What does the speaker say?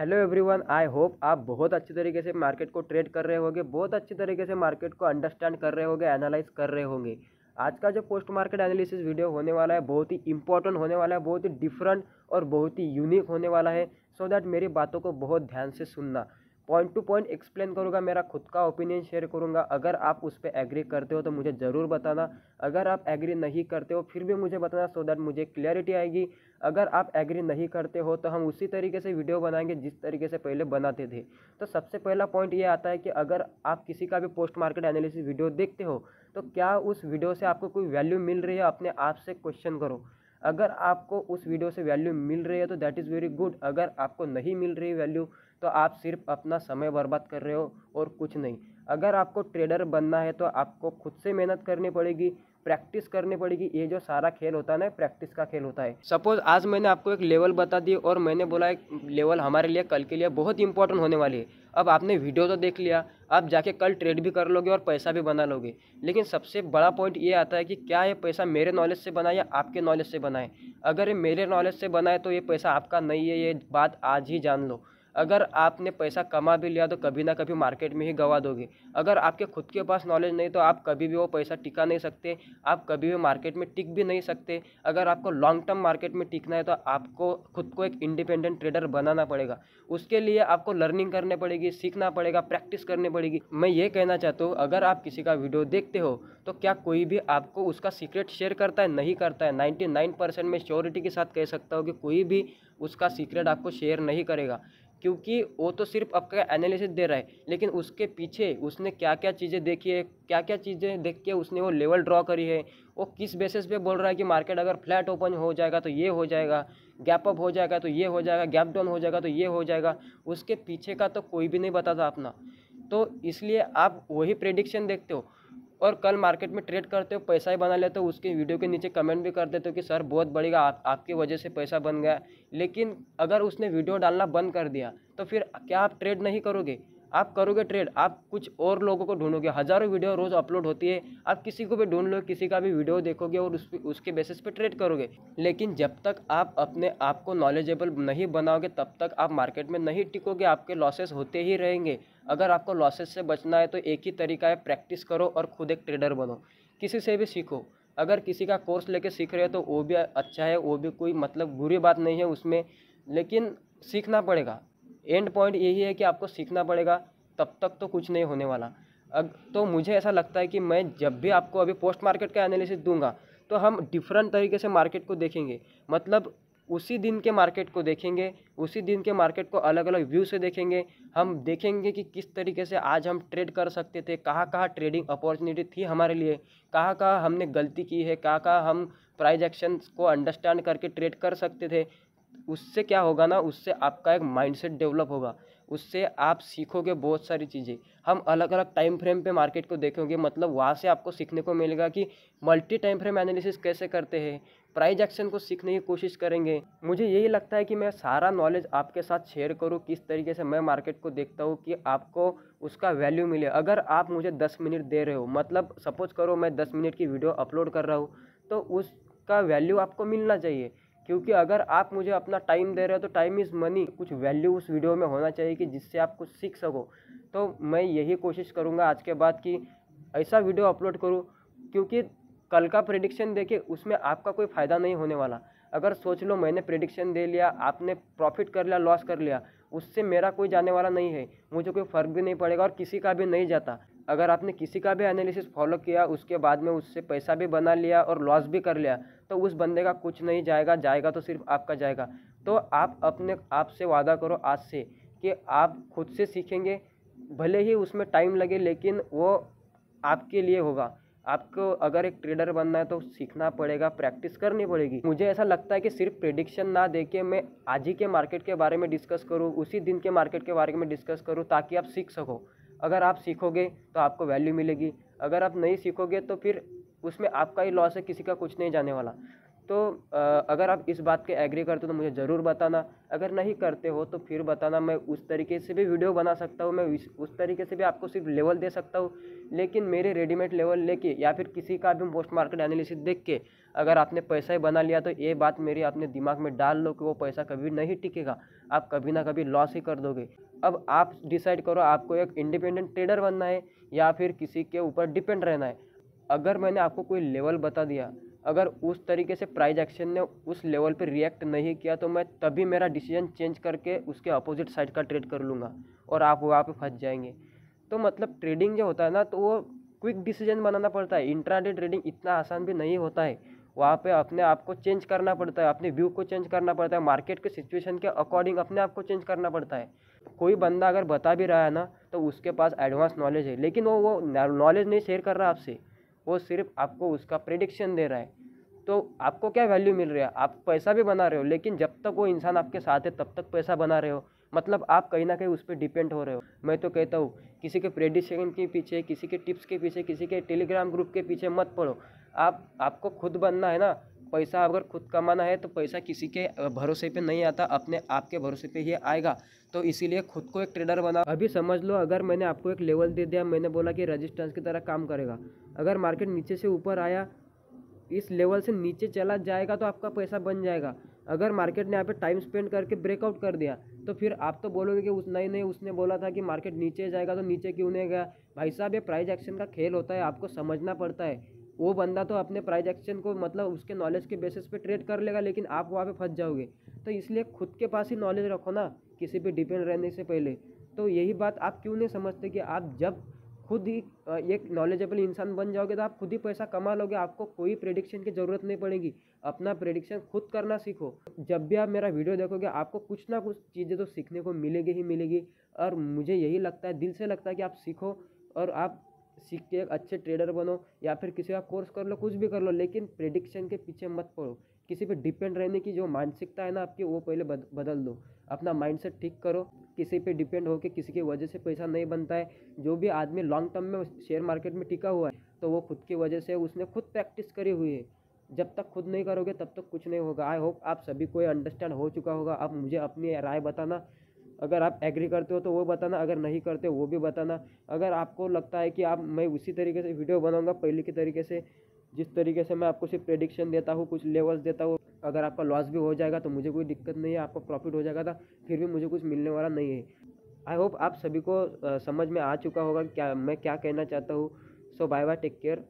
Hello everyone, I hope आप बहुत अच्छी तरीके से मार्केट को ट्रेड कर रहे होंगे, बहुत अच्छी तरीके से मार्केट को अंडरस्टैंड कर रहे होंगे, एनालाइज कर रहे होंगे। आज का जो पोस्ट मार्केट एनालिसिस वीडियो होने वाला है बहुत ही इंपॉर्टेंट होने वाला है, बहुत ही डिफरेंट और बहुत ही यूनिक होने वाला है। सो दैट मेरी बातों को बहुत ध्यान से सुनना, पॉइंट टू पॉइंट एक्सप्लेन करूँगा, मेरा खुद का ओपिनियन शेयर करूँगा। अगर आप उस पर एग्री करते हो तो मुझे ज़रूर बताना, अगर आप एग्री नहीं करते हो फिर भी मुझे बताना, सो दैट मुझे क्लियरिटी आएगी। अगर आप एग्री नहीं करते हो तो हम उसी तरीके से वीडियो बनाएंगे जिस तरीके से पहले बनाते थे। तो सबसे पहला पॉइंट ये आता है कि अगर आप किसी का भी पोस्ट मार्केट एनालिसिस वीडियो देखते हो तो क्या उस वीडियो से आपको कोई वैल्यू मिल रही है, अपने आप से क्वेश्चन करो। अगर आपको उस वीडियो से वैल्यू मिल रही है तो दैट इज़ वेरी गुड। अगर आपको नहीं मिल रही वैल्यू तो आप सिर्फ अपना समय बर्बाद कर रहे हो और कुछ नहीं। अगर आपको ट्रेडर बनना है तो आपको खुद से मेहनत करनी पड़ेगी, प्रैक्टिस करनी पड़ेगी। ये जो सारा खेल होता है ना, प्रैक्टिस का खेल होता है। सपोज आज मैंने आपको एक लेवल बता दी और मैंने बोला एक लेवल हमारे लिए कल के लिए बहुत इंपॉर्टेंट होने वाली है। अब आपने वीडियो तो देख लिया, आप जाके कल ट्रेड भी कर लोगे और पैसा भी बना लोगे। लेकिन सबसे बड़ा पॉइंट ये आता है कि क्या ये पैसा मेरे नॉलेज से बना है या आपके नॉलेज से बना है। अगर ये मेरे नॉलेज से बना है तो ये पैसा आपका नहीं है, ये बात आज ही जान लो। अगर आपने पैसा कमा भी लिया तो कभी ना कभी मार्केट में ही गंवा दोगे। अगर आपके खुद के पास नॉलेज नहीं तो आप कभी भी वो पैसा टिका नहीं सकते, आप कभी भी मार्केट में टिक भी नहीं सकते। अगर आपको लॉन्ग टर्म मार्केट में टिकना है तो आपको खुद को एक इंडिपेंडेंट ट्रेडर बनाना पड़ेगा। उसके लिए आपको लर्निंग करनी पड़ेगी, सीखना पड़ेगा, प्रैक्टिस करनी पड़ेगी। मैं ये कहना चाहता हूँ, अगर आप किसी का वीडियो देखते हो तो क्या कोई भी आपको उसका सीक्रेट शेयर करता है? नहीं करता है। 99% में श्योरिटी के साथ कह सकता हूँ कि कोई भी उसका सीक्रेट आपको शेयर नहीं करेगा, क्योंकि वो तो सिर्फ आपका एनालिसिस दे रहा है, लेकिन उसके पीछे उसने क्या क्या चीज़ें देखी है, क्या क्या चीज़ें देख के उसने वो लेवल ड्रॉ करी है, वो किस बेसिस पे बोल रहा है कि मार्केट अगर फ्लैट ओपन हो जाएगा तो ये हो जाएगा, गैप अप हो जाएगा तो ये हो जाएगा, गैप डाउन हो जाएगा तो ये हो जाएगा। उसके पीछे का तो कोई भी नहीं बताता अपना। तो इसलिए आप वही प्रेडिक्शन देखते हो और कल मार्केट में ट्रेड करते हो, पैसा ही बना लेते हो, उसके वीडियो के नीचे कमेंट भी कर देते हो कि सर बहुत बढ़िया, आपकी वजह से पैसा बन गया। लेकिन अगर उसने वीडियो डालना बंद कर दिया तो फिर क्या आप ट्रेड नहीं करोगे? आप करोगे ट्रेड, आप कुछ और लोगों को ढूंढोगे। हज़ारों वीडियो रोज़ अपलोड होती है, आप किसी को भी ढूंढ लो, किसी का भी वीडियो देखोगे और उसके बेसिस पे ट्रेड करोगे। लेकिन जब तक आप अपने आप को नॉलेजेबल नहीं बनाओगे तब तक आप मार्केट में नहीं टिकोगे, आपके लॉसेस होते ही रहेंगे। अगर आपको लॉसेस से बचना है तो एक ही तरीका है, प्रैक्टिस करो और खुद एक ट्रेडर बनो। किसी से भी सीखो। अगर किसी का कोर्स लेके सीख रहे हो तो वो भी अच्छा है, वो भी कोई मतलब बुरी बात नहीं है उसमें, लेकिन सीखना पड़ेगा। एंड पॉइंट यही है कि आपको सीखना पड़ेगा, तब तक तो कुछ नहीं होने वाला। अब तो मुझे ऐसा लगता है कि मैं जब भी आपको अभी पोस्ट मार्केट का एनालिसिस दूंगा तो हम डिफरेंट तरीके से मार्केट को देखेंगे। मतलब उसी दिन के मार्केट को देखेंगे, उसी दिन के मार्केट को अलग अलग व्यू से देखेंगे। हम देखेंगे कि किस तरीके से आज हम ट्रेड कर सकते थे, कहाँ कहाँ ट्रेडिंग अपॉर्चुनिटी थी हमारे लिए, कहाँ कहाँ हमने गलती की है, कहाँ कहाँ हम प्राइस एक्शन को अंडरस्टैंड करके ट्रेड कर सकते थे। उससे क्या होगा ना, उससे आपका एक माइंडसेट डेवलप होगा, उससे आप सीखोगे बहुत सारी चीज़ें। हम अलग अलग टाइम फ्रेम पे मार्केट को देखेंगे, मतलब वहाँ से आपको सीखने को मिलेगा कि मल्टी टाइम फ्रेम एनालिसिस कैसे करते हैं, प्राइस एक्शन को सीखने की कोशिश करेंगे। मुझे यही लगता है कि मैं सारा नॉलेज आपके साथ शेयर करूँ, किस तरीके से मैं मार्केट को देखता हूँ कि आपको उसका वैल्यू मिले। अगर आप मुझे 10 मिनट दे रहे हो, मतलब सपोज करो मैं 10 मिनट की वीडियो अपलोड कर रहा हूँ, तो उसका वैल्यू आपको मिलना चाहिए। क्योंकि अगर आप मुझे अपना टाइम दे रहे हो तो टाइम इज़ मनी, कुछ वैल्यू उस वीडियो में होना चाहिए कि जिससे आप कुछ सीख सको। तो मैं यही कोशिश करूँगा आज के बाद कि ऐसा वीडियो अपलोड करूँ, क्योंकि कल का प्रेडिक्शन देके उसमें आपका कोई फ़ायदा नहीं होने वाला। अगर सोच लो मैंने प्रेडिक्शन दे लिया, आपने प्रॉफिट कर लिया, लॉस कर लिया, उससे मेरा कोई जाने वाला नहीं है, मुझे कोई फ़र्क भी नहीं पड़ेगा और किसी का भी नहीं जाता। अगर आपने किसी का भी एनालिसिस फॉलो किया, उसके बाद में उससे पैसा भी बना लिया और लॉस भी कर लिया, तो उस बंदे का कुछ नहीं जाएगा, जाएगा तो सिर्फ आपका जाएगा। तो आप अपने आप से वादा करो आज से कि आप खुद से सीखेंगे, भले ही उसमें टाइम लगे लेकिन वो आपके लिए होगा। आपको अगर एक ट्रेडर बनना है तो सीखना पड़ेगा, प्रैक्टिस करनी पड़ेगी। मुझे ऐसा लगता है कि सिर्फ प्रेडिक्शन ना देके मैं आज ही के मार्केट के बारे में डिस्कस करूँ, उसी दिन के मार्केट के बारे में डिस्कस करूँ, ताकि आप सीख सको। अगर आप सीखोगे तो आपको वैल्यू मिलेगी, अगर आप नहीं सीखोगे तो फिर उसमें आपका ही लॉस है, किसी का कुछ नहीं जाने वाला। तो अगर आप इस बात के एग्री करते हो तो मुझे ज़रूर बताना, अगर नहीं करते हो तो फिर बताना। मैं उस तरीके से भी वीडियो बना सकता हूँ, मैं उस तरीके से भी आपको सिर्फ लेवल दे सकता हूँ। लेकिन मेरे रेडीमेड लेवल लेके या फिर किसी का भी पोस्ट मार्केट एनालिसिस देख के अगर आपने पैसा ही बना लिया तो ये बात मेरी अपने दिमाग में डाल लो कि वो पैसा कभी नहीं टिकेगा, आप कभी ना कभी लॉस ही कर दोगे। अब आप डिसाइड करो, आपको एक इंडिपेंडेंट ट्रेडर बनना है या फिर किसी के ऊपर डिपेंड रहना है। अगर मैंने आपको कोई लेवल बता दिया, अगर उस तरीके से प्राइस एक्शन ने उस लेवल पे रिएक्ट नहीं किया तो मैं तभी मेरा डिसीजन चेंज करके उसके अपोजिट साइड का ट्रेड कर लूँगा और आप वहाँ पे फंस जाएंगे। तो मतलब ट्रेडिंग जो होता है ना, तो वो क्विक डिसीजन बनाना पड़ता है। इंट्राडे ट्रेडिंग इतना आसान भी नहीं होता है, वहाँ पे अपने आप को चेंज करना पड़ता है, अपने व्यू को चेंज करना पड़ता है, मार्केट के सिचुएशन के अकॉर्डिंग अपने आप को चेंज करना पड़ता है। कोई बंदा अगर बता भी रहा है ना तो उसके पास एडवांस नॉलेज है, लेकिन वो नॉलेज नहीं शेयर कर रहा आपसे, वो सिर्फ आपको उसका प्रेडिक्शन दे रहा है। तो आपको क्या वैल्यू मिल रही है? आप पैसा भी बना रहे हो, लेकिन जब तक वो इंसान आपके साथ है तब तक पैसा बना रहे हो, मतलब आप कहीं ना कहीं उस पर डिपेंड हो रहे हो। मैं तो कहता हूँ किसी के प्रेडिक्शन के पीछे, किसी के टिप्स के पीछे, किसी के टेलीग्राम ग्रुप के पीछे मत पड़ो। आपको खुद बनना है ना, पैसा अगर खुद कमाना है तो पैसा किसी के भरोसे पे नहीं आता, अपने आपके भरोसे पे ही आएगा। तो इसीलिए खुद को एक ट्रेडर बना। अभी समझ लो, अगर मैंने आपको एक लेवल दे दिया, मैंने बोला कि रेजिस्टेंस की तरह काम करेगा, अगर मार्केट नीचे से ऊपर आया, इस लेवल से नीचे चला जाएगा तो आपका पैसा बन जाएगा। अगर मार्केट ने यहाँ पे टाइम स्पेंड करके ब्रेकआउट कर दिया तो फिर आप तो बोलोगे कि उस नहीं उसने बोला था कि मार्केट नीचे जाएगा तो नीचे क्यों नहीं गया। भाई साहब, ये प्राइस एक्शन का खेल होता है, आपको समझना पड़ता है। वो बंदा तो अपने प्राइस एक्शन को मतलब उसके नॉलेज के बेसिस पे ट्रेड कर लेगा, लेकिन आप वहाँ पे फंस जाओगे। तो इसलिए खुद के पास ही नॉलेज रखो ना, किसी पे डिपेंड रहने से पहले। तो यही बात आप क्यों नहीं समझते कि आप जब खुद ही एक नॉलेजेबल इंसान बन जाओगे तो आप खुद ही पैसा कमा लोगे, आपको कोई प्रेडिक्शन की ज़रूरत नहीं पड़ेगी। अपना प्रेडिक्शन खुद करना सीखो। जब भी आप मेरा वीडियो देखोगे आपको कुछ ना कुछ चीज़ें तो सीखने को मिलेगी ही मिलेगी। और मुझे यही लगता है, दिल से लगता है कि आप सीखो और आप सीख के एक अच्छे ट्रेडर बनो या फिर किसी का कोर्स कर लो, कुछ भी कर लो, लेकिन प्रेडिक्शन के पीछे मत पड़ो। किसी पे डिपेंड रहने की जो मानसिकता है ना आपकी, वो पहले बदल दो। अपना माइंडसेट ठीक करो। किसी पे डिपेंड होकर किसी की वजह से पैसा नहीं बनता है। जो भी आदमी लॉन्ग टर्म में शेयर मार्केट में टिका हुआ है तो वो खुद की वजह से, उसने खुद प्रैक्टिस करी हुई है। जब तक खुद नहीं करोगे तब तक कुछ नहीं होगा। आई होप आप सभी को अंडरस्टैंड हो चुका होगा। आप मुझे अपनी राय बताना, अगर आप एग्री करते हो तो वो बताना, अगर नहीं करते वो भी बताना। अगर आपको लगता है कि आप मैं उसी तरीके से वीडियो बनाऊंगा पहले की तरीके से, जिस तरीके से मैं आपको सिर्फ प्रेडिक्शन देता हूँ, कुछ लेवल्स देता हूँ, अगर आपका लॉस भी हो जाएगा तो मुझे कोई दिक्कत नहीं है, आपको प्रॉफिट हो जाएगा था फिर भी मुझे कुछ मिलने वाला नहीं है। आई होप आप सभी को समझ में आ चुका होगा क्या मैं क्या कहना चाहता हूँ। सो बाय बाय, टेक केयर।